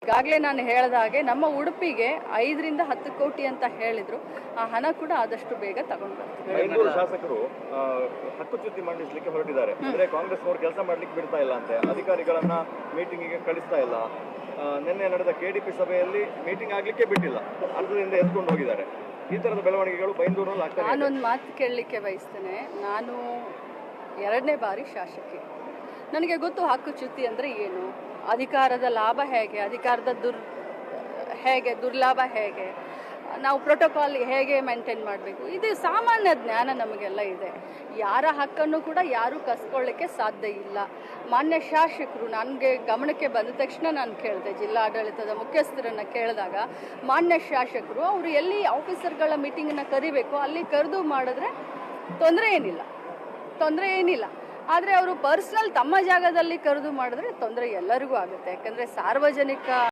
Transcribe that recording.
ಈಗಾಗಲೇ ನಾನು ಹೇಳಿದ ಹಾಗೆ ನಮ್ಮ ಉಡುಪಿಗೆ 5 ರಿಂದ 10 ಕೋಟಿ ಅಂತ ಹೇಳಿದ್ರು. ಆ ಹಣ ಕೂಡ ಆದಷ್ಟು ಬೇಗ ತಗೊಂಡು ಬರ್ತೀವಿ. ಬೈಂದೂರು ಶಾಸಕರು ಹಕ್ಕುಚ್ಯುತಿ ಮಂಡಿಸಲಿಕ್ಕೆ ಹೊರಟಿದ್ದಾರೆ. ಅಂದ್ರೆ ಕಾಂಗ್ರೆಸ್ ಅವರು ಕೆಲಸ ಮಾಡ್ಲಿಕ್ಕೆ ಬಿಡ್ತಾ ಇಲ್ಲ ಅಂತೆ, ಅಧಿಕಾರಿಗಳನ್ನ ಮೀಟಿಂಗಿಗೆ ಕಳಿಸ್ತಾ ಇಲ್ಲ. ನಿನ್ನೆ ನಡೆದ ಕೆಡಿಪಿ ಸಭೆಯಲ್ಲಿ ಮೀಟಿಂಗ್ ಆಗ್ಲಿಕ್ಕೆ ಬಿಟ್ಟಿಲ್ಲ, ಅರ್ಧದಿಂದ ಎತ್ಕೊಂಡು ಹೋಗಿದ್ದಾರೆ. ಈ ತರದ ಬೆಳವಣಿಗೆಗಳು ಬೈಂದೂರಲ್ಲಿ ಆಗ್ತದೆ. ನಾನೊಂದು ಮಾತು ಕೇಳಲಿಕ್ಕೆ ಬಯಸ್ತೇನೆ. ನಾನು 2ನೇ ಬಾರಿ ಶಾಸಕಿ. ನನಗೆ ಗೊತ್ತು ಹಕ್ಕುಚ್ಯುತಿ ಅಂದರೆ ಏನು, ಅಧಿಕಾರದ ಲಾಭ ಹೇಗೆ, ಅಧಿಕಾರದ ದುರ್ಲಾಭ ಹೇಗೆ, ನಾವು ಪ್ರೋಟೋಕಾಲ್ ಹೇಗೆ ಮೇಂಟೈನ್ ಮಾಡಬೇಕು, ಇದು ಸಾಮಾನ್ಯ ಜ್ಞಾನ ನಮಗೆಲ್ಲ ಇದೆ. ಯಾರ ಹಕ್ಕನ್ನು ಕೂಡ ಯಾರೂ ಕಸ್ಕೊಳ್ಳಿಕ್ಕೆ ಸಾಧ್ಯ ಇಲ್ಲ. ಮಾನ್ಯ ಶಾಸಕರು ನನಗೆ ಗಮನಕ್ಕೆ ಬಂದ ತಕ್ಷಣ ನಾನು ಕೇಳಿದೆ, ಜಿಲ್ಲಾಡಳಿತದ ಮುಖ್ಯಸ್ಥರನ್ನು ಕೇಳಿದಾಗ ಮಾನ್ಯ ಶಾಸಕರು ಅವರು ಎಲ್ಲಿ ಆಫೀಸರ್ಗಳ ಮೀಟಿಂಗನ್ನು ಕರಿಬೇಕು ಅಲ್ಲಿ ಕರೆದು ಮಾಡಿದ್ರೆ ತೊಂದರೆ ಏನಿಲ್ಲ. ಆದರೆ ಅವರು ಪರ್ಸ್ನಲ್ ತಮ್ಮ ಜಾಗದಲ್ಲಿ ಕರೆದು ಮಾಡಿದ್ರೆ ತೊಂದರೆ ಎಲ್ಲರಿಗೂ ಆಗುತ್ತೆ. ಯಾಕಂದರೆ ಸಾರ್ವಜನಿಕ